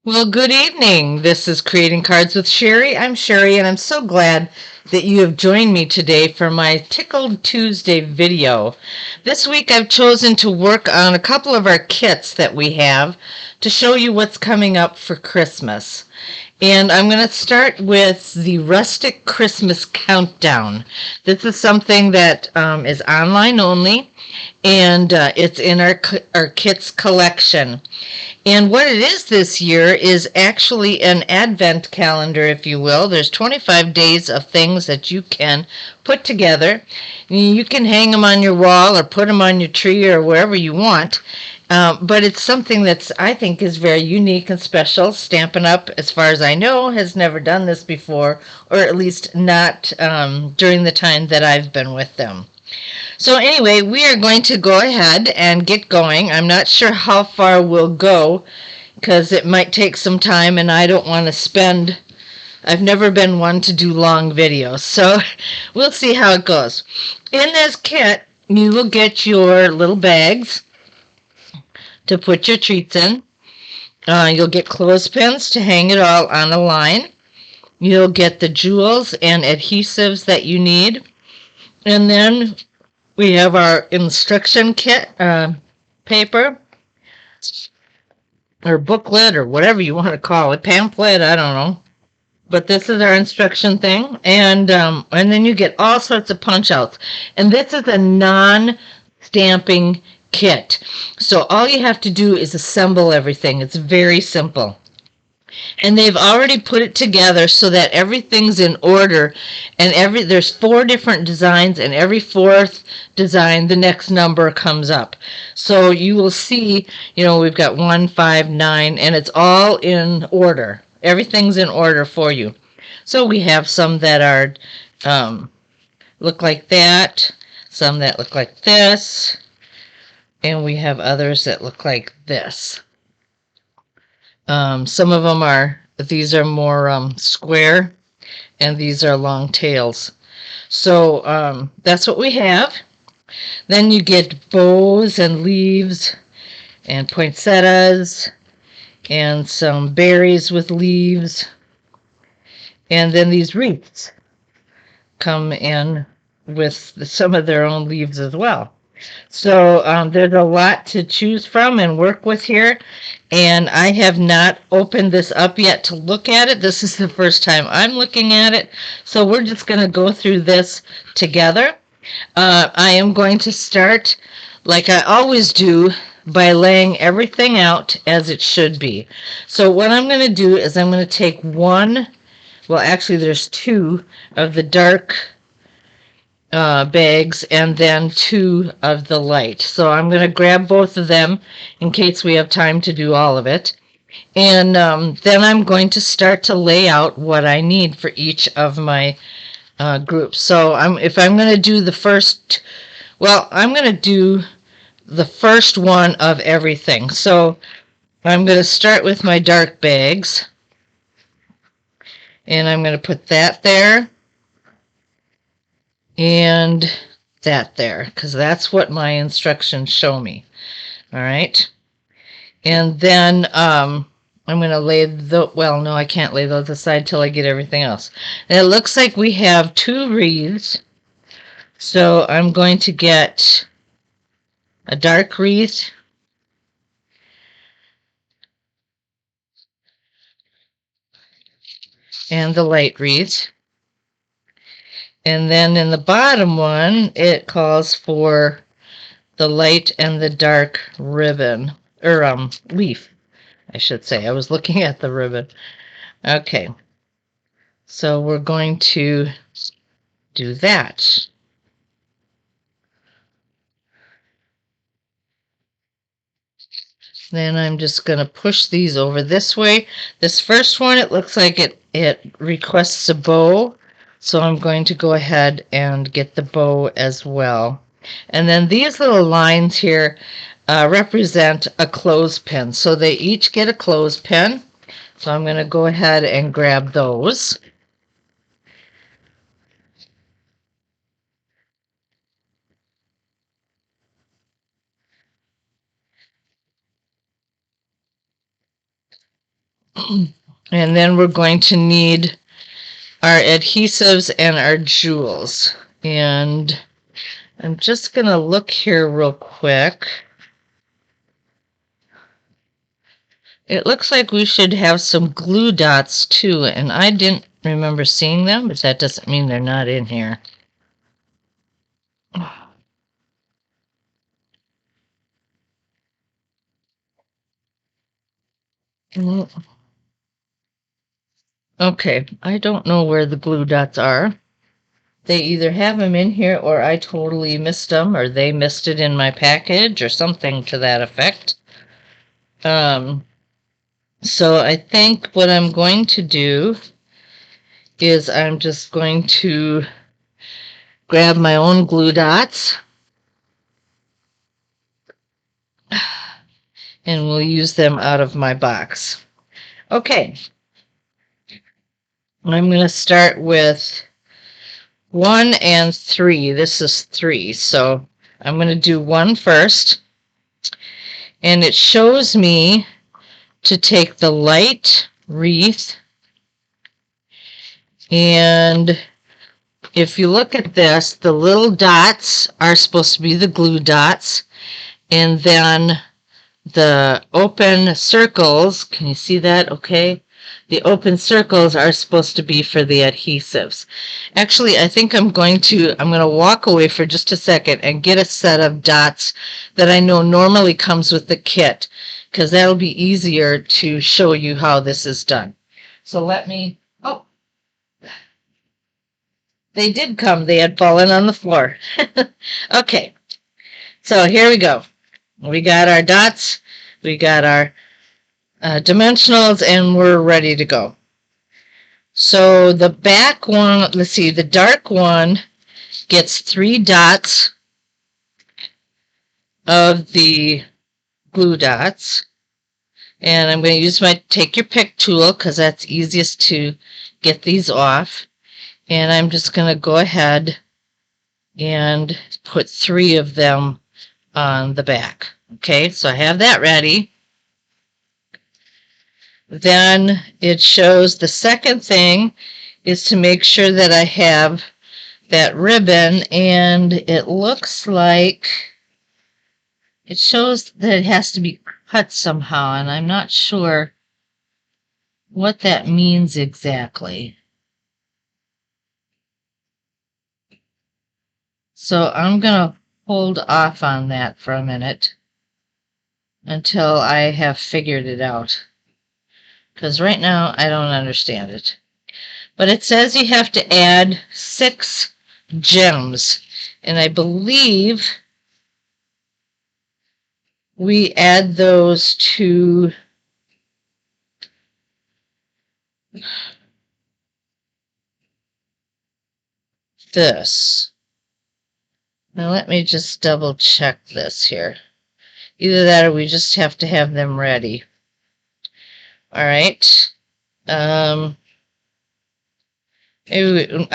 Well, good evening. This is Creating Cards with Sherry. I'm Sherry, and I'm so glad that you have joined me today for my Tickled Tuesday video. This week I've chosen to work on a couple of our kits that we have to show you what's coming up for Christmas. And I'm going to start with the Rustic Christmas Countdown. This is something that is online only, and it's in our kits collection. And what it is this year is actually an advent calendar, if you will. There's 25 days of things that you can put together. You can hang them on your wall or put them on your tree or wherever you want. But it's something that's, I think, is very unique and special. Stampin' Up, as far as I know, has never done this before, or at least not during the time that I've been with them. So anyway, we are going to go ahead and get going. I'm not sure how far we'll go because it might take some time and I don't want to spend, I've never been one to do long videos. So we'll see how it goes. In this kit, you will get your little bags to put your treats in. You'll get clothespins to hang it all on a line. You'll get the jewels and adhesives that you need. And then we have our instruction kit paper or booklet or whatever you want to call it, pamphlet, I don't know. But this is our instruction thing, and then you get all sorts of punch outs. And this is a non-stamping kit. So all you have to do is assemble everything. It's very simple. And they've already put it together so that everything's in order, and there's 4 different designs, and every 4th design the next number comes up. So you will see, we've got 1, 5, 9, and it's all in order. Everything's in order for you. So we have some that are look like that, some that look like this, and we have others that look like this. Some of them these are more square, and these are long tails. So that's what we have. Then you get bows and leaves and poinsettias and some berries with leaves. And then these wreaths come in with some of their own leaves as well. So there's a lot to choose from and work with here. And I have not opened this up yet to look at it. This is the first time I'm looking at it. So we're just going to go through this together. I am going to start, like I always do, by laying everything out as it should be. So what I'm going to do is I'm going to take actually there's 2 of the dark bags and then 2 of the light. So I'm going to grab both of them in case we have time to do all of it. And then I'm going to start to lay out what I need for each of my groups. So if I'm going to do I'm going to do the first one of everything. So I'm going to start with my dark bags. And I'm going to put that there. And that there, because that's what my instructions show me. All right. And then I'm going to lay no, I can't lay those aside till I get everything else. And it looks like we have 2 wreaths. So I'm going to get a dark wreath and the light wreath. And then in the bottom one, it calls for the light and the dark ribbon, or leaf, I should say. I was looking at the ribbon. Okay. So we're going to do that. Then I'm just going to push these over this way. This first one, it looks like it requests a bow. So I'm going to go ahead and get the bow as well. And then these little lines here represent a clothespin. So they each get a clothespin. So I'm going to go ahead and grab those. And then we're going to need our adhesives and our jewels. And I'm just going to look here real quick. It looks like we should have some glue dots too, and I didn't remember seeing them, but that doesn't mean they're not in here. Okay, I don't know where the glue dots are. They either have them in here or I totally missed them or they missed it in my package or something to that effect. So I think what I'm going to do is I'm just going to grab my own glue dots and we'll use them out of my box. Okay, I'm going to start with 1 and 3. This is 3, so I'm going to do 1 first. And it shows me to take the light wreath, and if you look at this, the little dots are supposed to be the glue dots, and then the open circles, can you see that okay? The open circles are supposed to be for the adhesives. Actually, I think I'm going to walk away for just a second and get a set of dots that I know normally comes with the kit, because that'll be easier to show you how this is done. So let me, oh, they did come. They had fallen on the floor. Okay, so here we go. We got our dots, we got our dimensionals, and we're ready to go. So the back one, let's see, the dark one gets 3 dots of the glue dots. And I'm going to use my take your pick tool because that's easiest to get these off. And I'm just going to go ahead and put 3 of them on the back. Okay, so I have that ready. Then it shows the second thing is to make sure that I have that ribbon, and it looks like it shows that it has to be cut somehow, and I'm not sure what that means exactly. So I'm going to hold off on that for a minute until I have figured it out, because right now I don't understand it. But it says you have to add 6 gems, and I believe we add those to this. Now let me just double check this here. Either that or we just have to have them ready. All right. I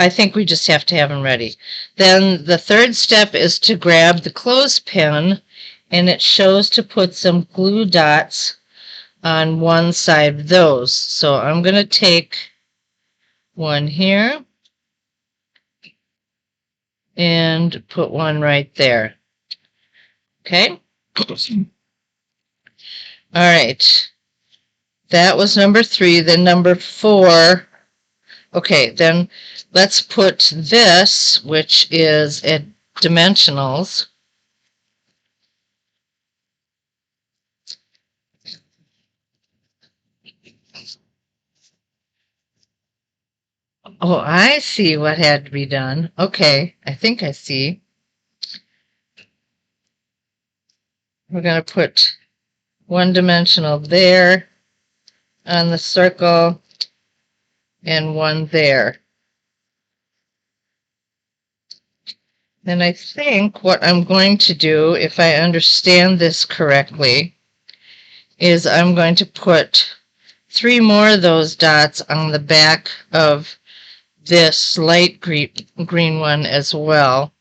think we just have to have them ready. Then the third step is to grab the clothespin, and it shows to put some glue dots on one side of those. So I'm going to take one here and put one right there. Okay? All right. That was number 3. Then number 4. Okay, then let's put this, which is at dimensionals. Oh, I see what had to be done. Okay, I think I see. We're going to put one dimensional there on the circle and one there. And I think what I'm going to do, if I understand this correctly, is I'm going to put 3 more of those dots on the back of this light green one as well.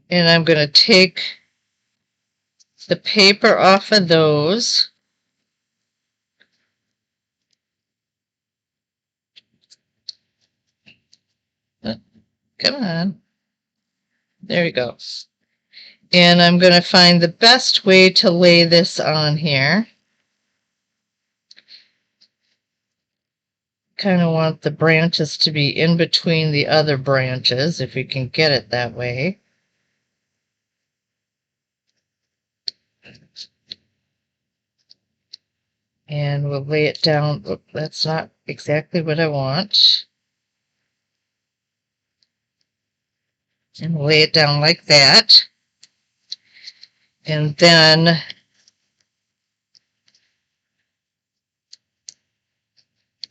And I'm going to take the paper off of those. Come on. There we go. And I'm going to find the best way to lay this on here. Kind of want the branches to be in between the other branches, if we can get it that way. And we'll lay it down. Oh, that's not exactly what I want. And lay it down like that. And then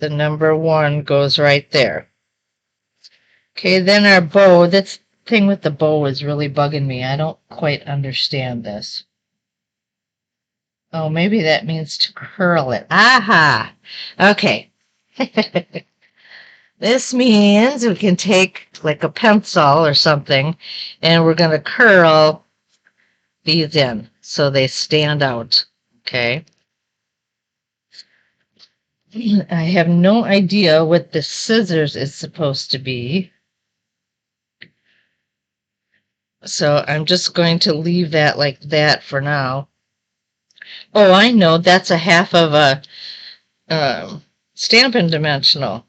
the number 1 goes right there. Okay, then our bow. This thing with the bow is really bugging me. I don't quite understand this. Oh, maybe that means to curl it. Aha! Okay. This means we can take like a pencil or something, and we're going to curl these in so they stand out. Okay. I have no idea what the scissors is supposed to be. So I'm just going to leave that like that for now. Oh, I know. That's a half of a Stampin' dimensional.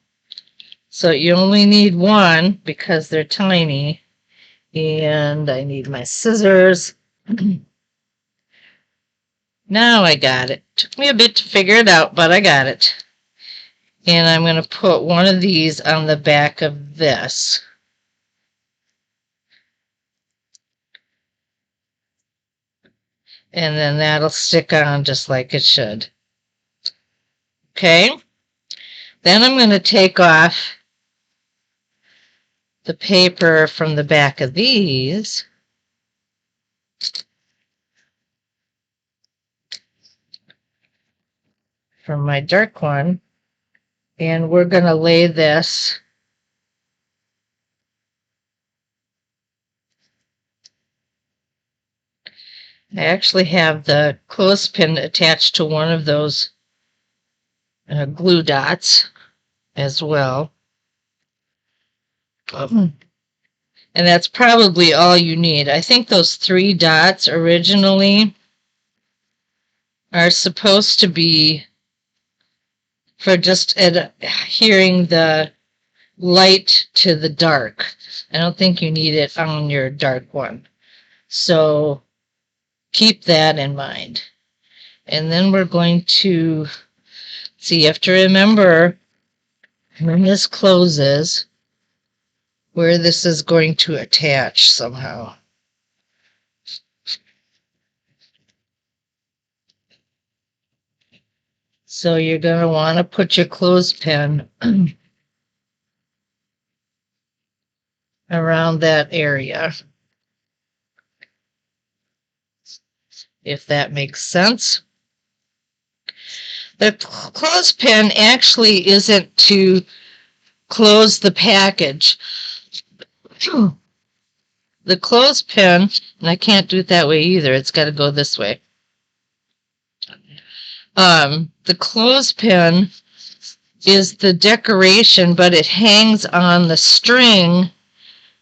So you only need 1 because they're tiny. And I need my scissors. Now I got it. Took me a bit to figure it out, but I got it. And I'm going to put one of these on the back of this. And then that'll stick on just like it should. Okay. Then I'm going to take off the paper from the back of these. From my dark one. And we're going to lay this I actually have the clothespin attached to one of those glue dots as well. And that's probably all you need. I think those 3 dots originally are supposed to be for just adhering the light to the dark. I don't think you need it on your dark one. So keep that in mind. And then we're going to see, you have to remember when this closes where this is going to attach somehow. So you're going to want to put your clothespin around that area, if that makes sense. The clothespin actually isn't to close the package. The clothespin, and I can't do it that way either, it's got to go this way. The clothespin is the decoration, but it hangs on the string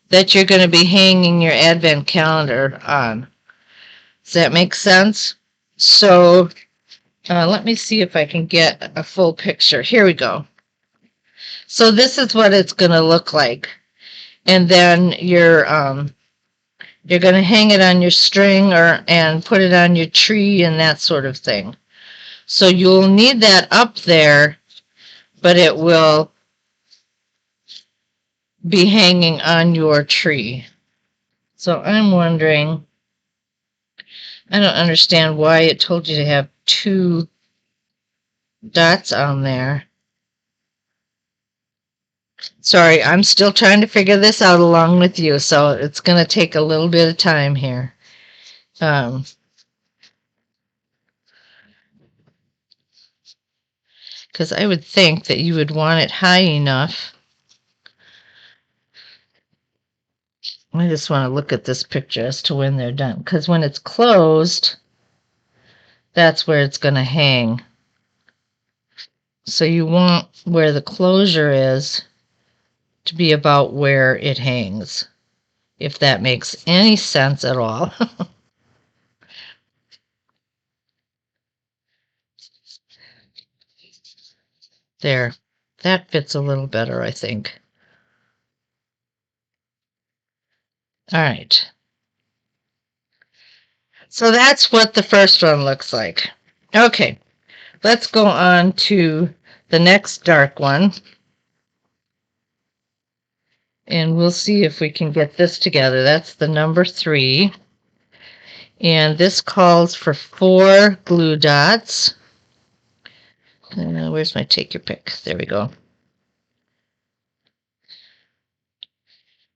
that you're going to be hanging your advent calendar on. Does that make sense? So let me see if I can get a full picture. Here we go. So this is what it's going to look like. And then you're going to hang it on your string and put it on your tree and that sort of thing. So you'll need that up there, but it will be hanging on your tree. So I'm wondering, I don't understand why it told you to have 2 dots on there. Sorry, I'm still trying to figure this out along with you, so it's going to take a little bit of time here. Because I would think that you would want it high enough I just want to look at this picture as to when they're done, because when it's closed, that's where it's going to hang. So you want where the closure is to be about where it hangs, if that makes any sense at all. There, that fits a little better, I think. All right. So that's what the first one looks like. Okay, let's go on to the next dark one. And we'll see if we can get this together. That's the number 3. And this calls for 4 glue dots. Where's my take your pick? There we go.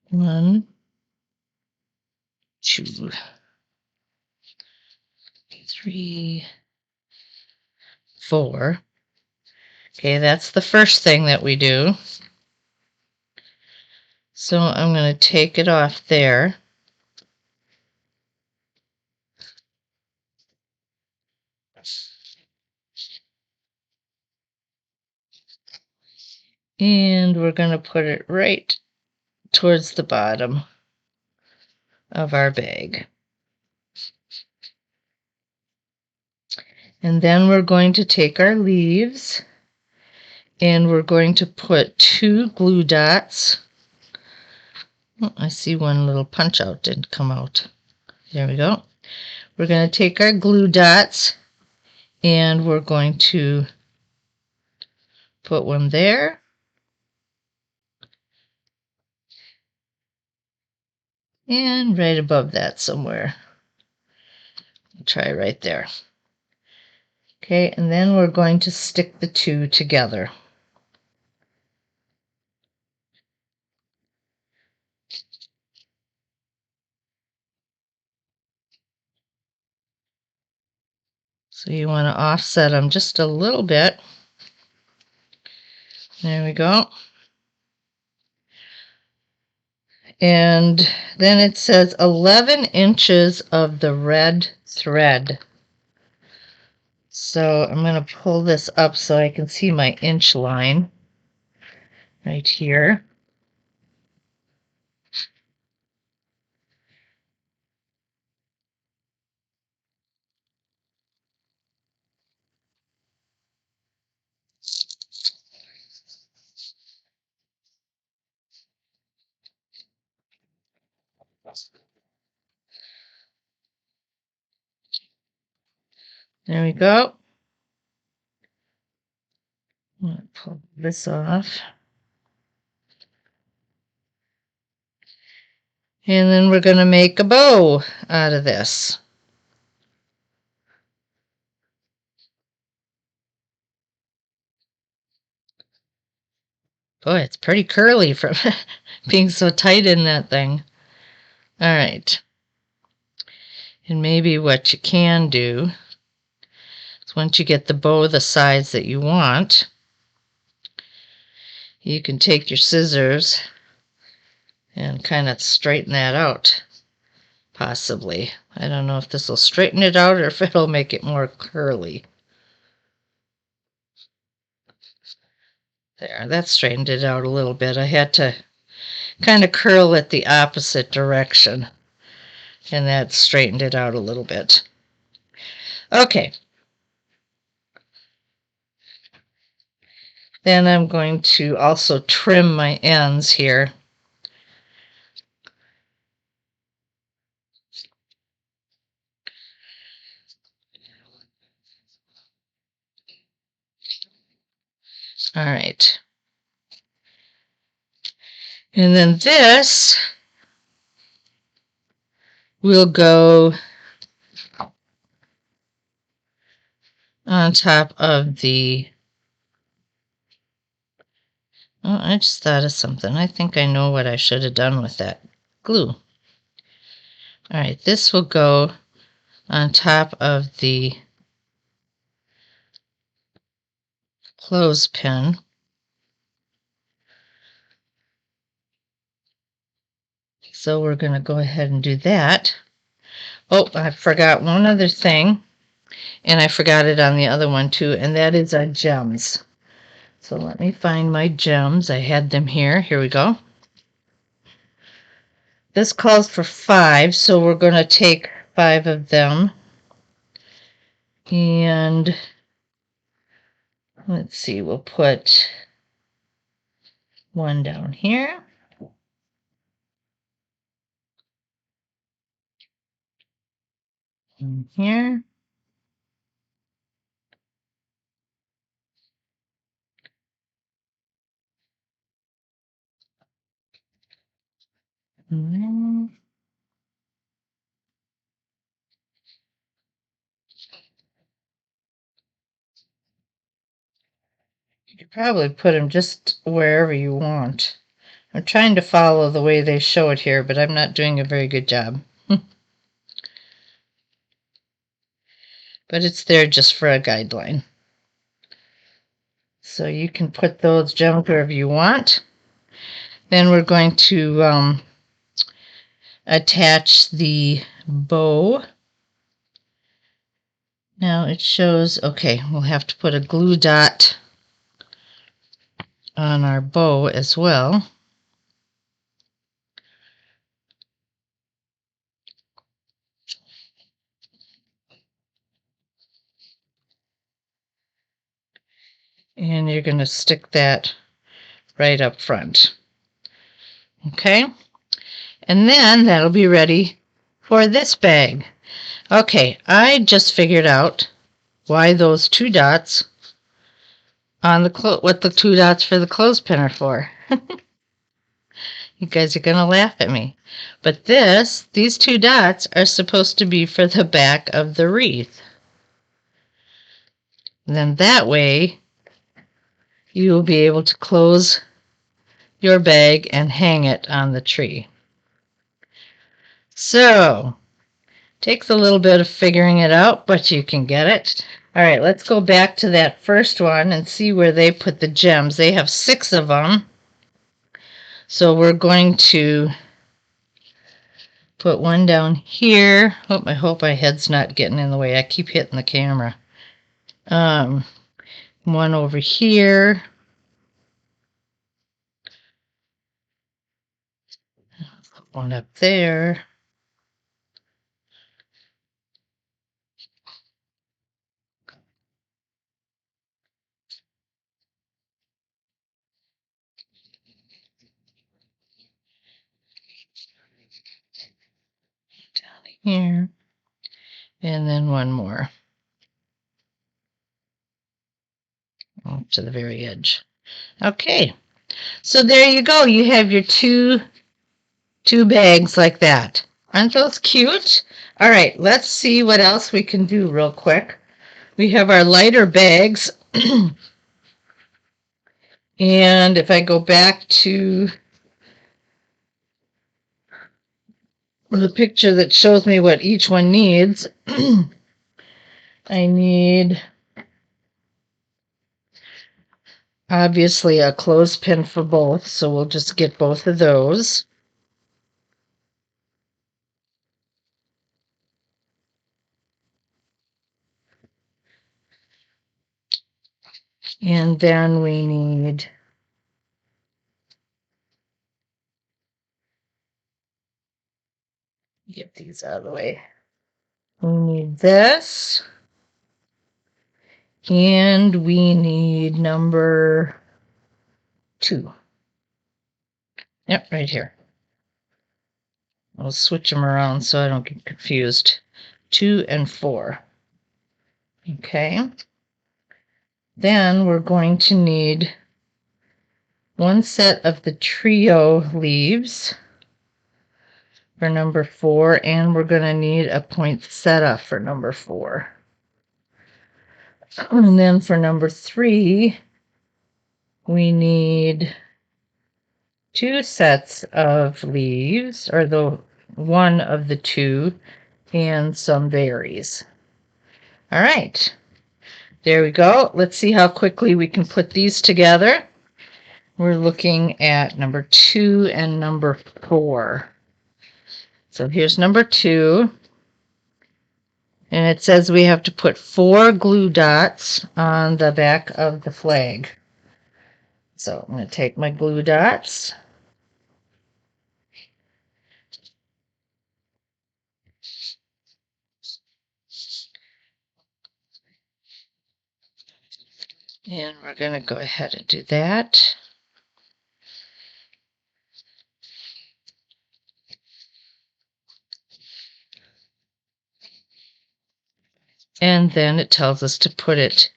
1, 2, 3, 4. Okay, that's the first thing that we do. So I'm going to take it off there. And we're going to put it right towards the bottom of our bag. And then we're going to take our leaves and we're going to put 2 glue dots. Oh, I see one little punch out didn't come out. There we go. We're going to take our glue dots and we're going to put one there. And right above that somewhere. Try right there. Okay, and then we're going to stick the 2 together. So you want to offset them just a little bit. There we go. And then it says 11 inches of the red thread. So I'm going to pull this up so I can see my inch line right here. There we go. I'm going to pull this off. And then we're going to make a bow out of this. Boy, it's pretty curly from being so tight in that thing. All right. And maybe what you can do is once you get the bow the size that you want, you can take your scissors and kind of straighten that out, possibly. I don't know if this will straighten it out or if it'll make it more curly. There, that straightened it out a little bit. I had to kind of curl it the opposite direction, and that straightened it out a little bit. Okay. Then I'm going to also trim my ends here. All right. And then this will go on top of the... Oh, I just thought of something. I think I know what I should have done with that glue. All right, this will go on top of the clothespin. So we're going to go ahead and do that. Oh, I forgot one other thing, and I forgot it on the other one too, and that is our gems. So let me find my gems. I had them here. Here we go. This calls for 5, so we're going to take 5 of them. And let's see, we'll put one down here. And here. And then you could probably put them just wherever you want. I'm trying to follow the way they show it here, but I'm not doing a very good job. But it's there just for a guideline. So you can put those gems wherever you want. Then we're going to attach the bow. Now it shows, okay, we'll have to put a glue dot on our bow as well. And you're going to stick that right up front. Okay, and then that'll be ready for this bag. Okay, I just figured out why those 2 dots on the what the 2 dots for the clothespin are for. You guys are going to laugh at me. But these 2 dots are supposed to be for the back of the wreath. And then that way you will be able to close your bag and hang it on the tree. So, takes a little bit of figuring it out, but you can get it. All right, let's go back to that first one and see where they put the gems. They have 6 of them. So we're going to put one down here. Oh, I hope my head's not getting in the way. I keep hitting the camera. One over here. One up there. Down here. And then one more. To the very edge. Okay, so there you go. You have your two bags like that. Aren't those cute? All right, let's see what else we can do real quick. We have our lighter bags. And if I go back to the picture that shows me what each one needs, I need obviously a clothespin for both, so we'll just get both of those. And then we need get these out of the way. We need this. And we need number 2. Yep, right here. I'll switch them around so I don't get confused. 2 and 4. Okay. Then we're going to need 1 set of the trio leaves for number 4, and we're going to need a poinsettia for number 4. And then for number 3, we need 2 sets of leaves, or the one of the 2, and some berries. All right, there we go. Let's see how quickly we can put these together. We're looking at number 2 and number 4. So here's number 2. And it says we have to put 4 glue dots on the back of the flag. So I'm going to take my glue dots. And we're going to go ahead and do that. And then it tells us to put it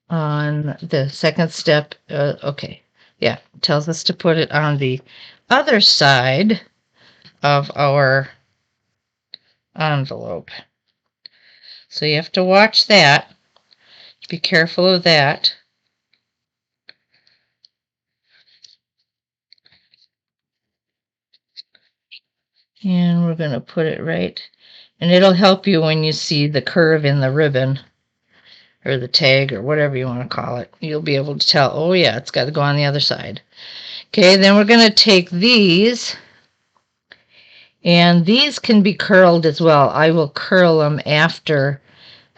on the second step. Okay, yeah, it tells us to put it on the other side of our envelope. So you have to watch that. Be careful of that. And we're going to put it right, and it'll help you when you see the curve in the ribbon or the tag or whatever you want to call it. You'll be able to tell, oh yeah, it's got to go on the other side. Okay, then we're going to take these, and these can be curled as well. I will curl them after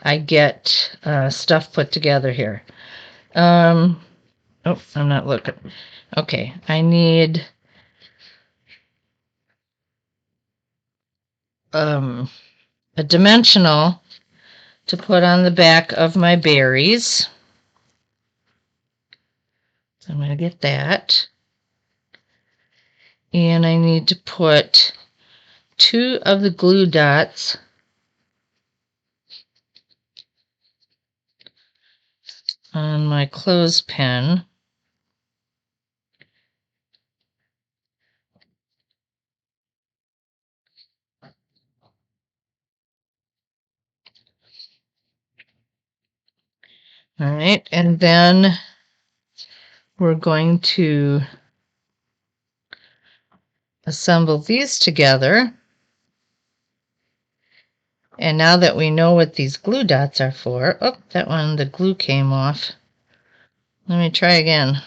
I get stuff put together here. Oh, I'm not looking. Okay, I need a dimensional to put on the back of my berries. So I'm going to get that. And I need to put 2 of the glue dots on my clothespin. All right, and then we're going to assemble these together. And now that we know what these glue dots are for, oh, that one, the glue came off. Let me try again.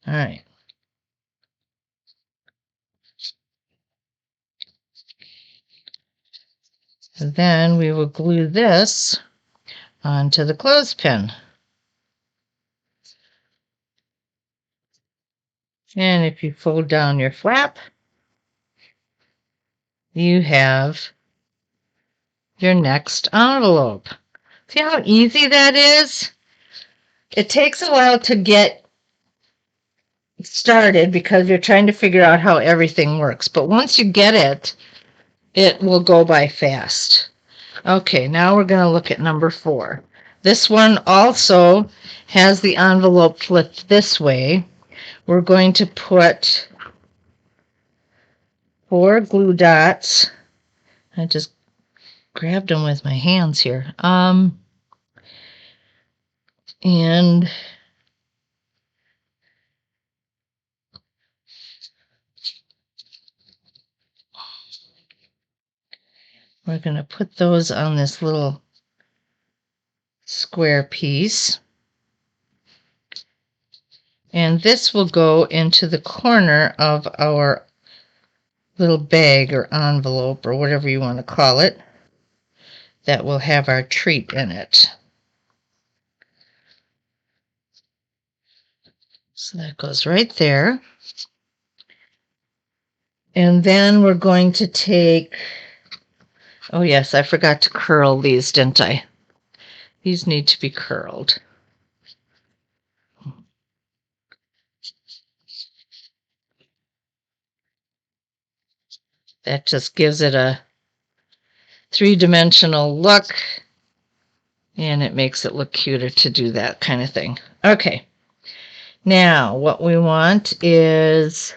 All right. And then we will glue this onto the clothespin. And if you fold down your flap, you have your next envelope. See how easy that is? It takes a while to get started because you're trying to figure out how everything works. But once you get it, it will go by fast. Okay, now we're going to look at number 4. This one also has the envelope flipped this way. We're going to put 4 glue dots. I just grabbed them with my hands here. And we're going to put those on this little square piece. And this will go into the corner of our little bag or envelope or whatever you want to call it that will have our treat in it. So that goes right there. And then we're going to take, oh yes, I forgot to curl these, didn't I? These need to be curled. That just gives it a 3-dimensional look, and it makes it look cuter to do that kind of thing. Okay, now what we want is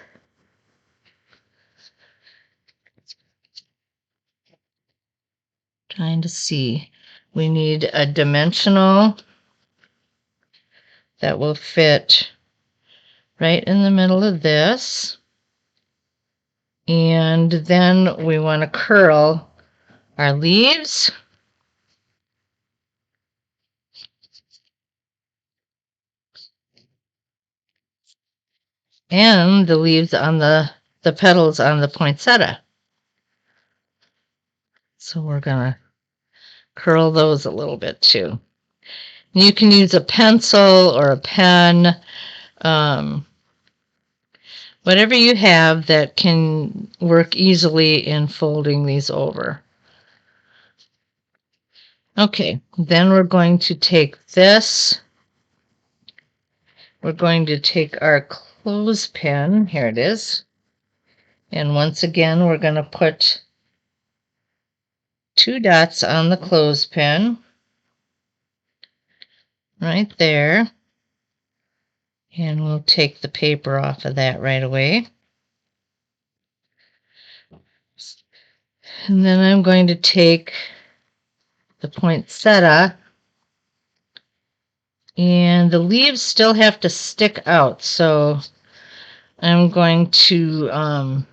trying to see. We need a dimensional that will fit right in the middle of this. And then we want to curl our leaves. and the leaves on the petals on the poinsettia. So we're gonna curl those a little bit too. You can use a pencil or a pen, whatever you have that can work easily in folding these over. Okay, then we're going to take this. We're going to take our clothespin. Here it is. And once again, we're going to put 2 dots on the clothespin. Right there. And we'll take the paper off of that right away. And then I'm going to take the poinsettia, and the leaves still have to stick out, so I'm going to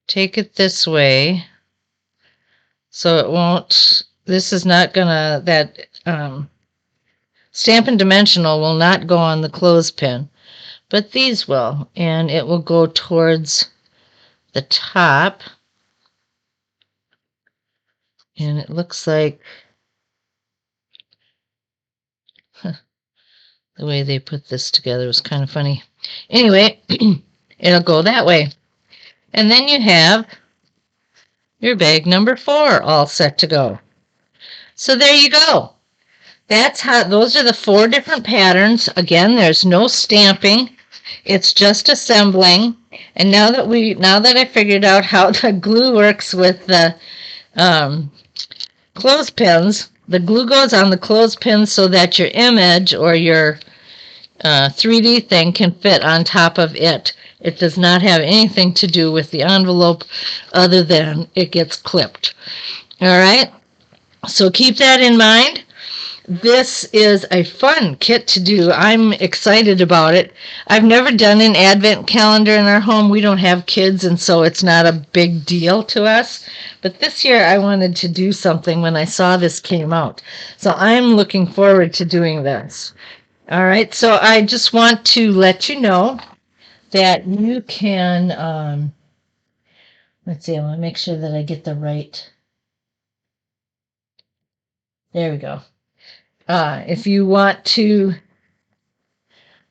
take it this way so it won't, this is not gonna, that Stampin' Dimensional will not go on the clothespin, but these will, and it will go towards the top. And it looks like the way they put this together was kind of funny. Anyway, it'll go that way. And then you have your bag number 4 all set to go. So there you go. That's how, those are the 4 different patterns. Again, there's no stamping. It's just assembling. And now that I figured out how the glue works with the clothespins, the glue goes on the clothespin so that your image or your 3D thing can fit on top of it. It does not have anything to do with the envelope other than it gets clipped. All right, so keep that in mind. This is a fun kit to do. I'm excited about it. I've never done an advent calendar in our home. We don't have kids, and so it's not a big deal to us. But this year I wanted to do something when I saw this came out. So I'm looking forward to doing this. All right, so I just want to let you know that you can, let's see, I want to make sure that I get the right, there we go. If you want to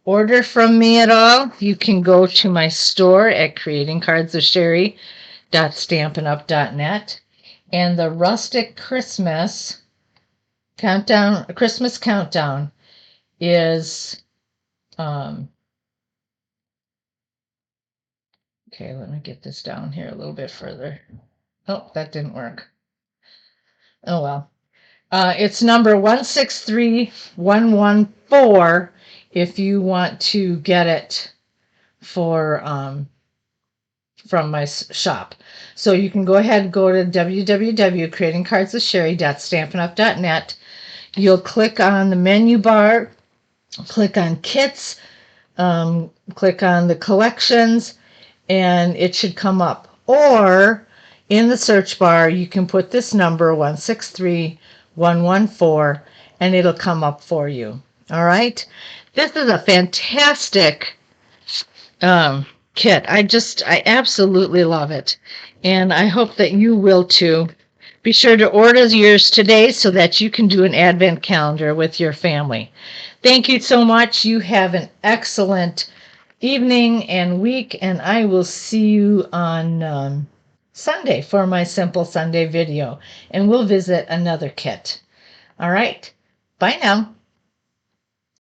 order from me at all, you can go to my store at creatingcardswithsherry.stampinup.net, and the Rustic Christmas countdown is okay, let me get this down here a little bit further. Oh, that didn't work. Oh well. It's number 163114 if you want to get it for from my shop. So you can go ahead and go to www.creatingcardswithsherry.stampinup.net. You'll click on the menu bar, click on kits, click on the collections, and it should come up. Or in the search bar, you can put this number 163114 and it'll come up for you. All right. This is a fantastic kit. I absolutely love it. And I hope that you will too. Be sure to order yours today so that you can do an advent calendar with your family. Thank you so much. You have an excellent evening and week, and I will see you on Sunday for my Simple Sunday video, and we'll visit another kit. All right. Bye now.